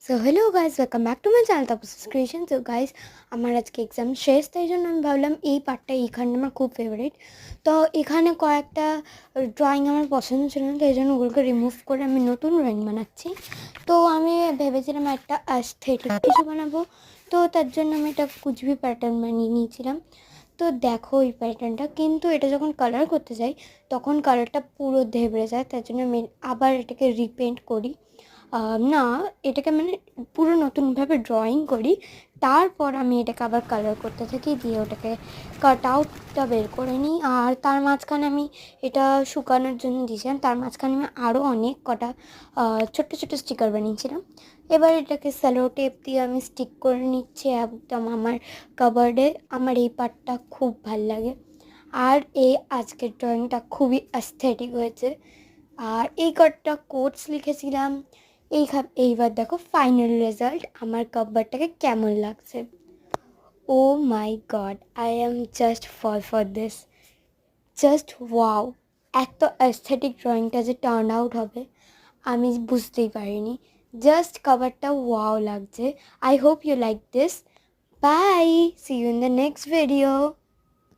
So hello guys, welcome back to my channel Tapas creation. So guys, আমার আজকে exam শেষ, তাই জন্য আমি ভাবলাম এই পার্টটা এইখানটা আমার খুব ফেভারিট। তো এখানে কয়েকটা ড্রয়িং আমার পছন্দ ছিল না, তাই জন্য ওগুলোকে রিমুভ করে আমি নতুন ড্রয়িং বানাচ্ছি। তো আমি ভেবেছিলাম একটা অ্যাস্থেটিক কিছু বানাবো, তো তার জন্য আমি একটা কুচবি প্যাটার্ন বানিয়ে নিয়েছিলাম। তো দেখো এই প্যাটার্নটা, কিন্তু এটা যখন কালার করতে যাই তখন কালারটা পুরো ধেবড়ে যায়, তার জন্য আমি আবার এটাকে রিপেন্ট করি। না, এটাকে মানে পুরো নতুনভাবে ড্রয়িং করি, তারপর আমি এটাকে আবার কালার করতে থাকি, দিয়ে ওটাকে কাট আউটটা বের করে নিই। আর তার মাঝখানে আমি এটা শুকানোর জন্য দিয়েছিলাম, তার মাঝখানে আমি আরও অনেক কটা ছোট্ট ছোট্ট স্টিকার বানিয়েছিলাম। এবার এটাকে স্যালো টেপ দিয়ে আমি স্টিক করে নিচ্ছি একদম আমার কাবার্ডে। আমার এই পার্টটা খুব ভাল লাগে, আর এই আজকের ড্রয়িংটা খুবই অ্যাস্থেটিক হয়েছে। আর এই কটা কোটস লিখেছিলাম। এইবার দেখো ফাইনাল রেজাল্ট, আমার কাভারটাকে কেমন লাগছে। Oh my god, I am just for this, just wow! এত অ্যাস্থেটিক ড্রয়িংটা যে টার্ন আউট হবে আমি বুঝতেই পারিনি। জাস্ট কাভারটা ওয়াও লাগছে। I hope you like this. Bye, see you in the next video.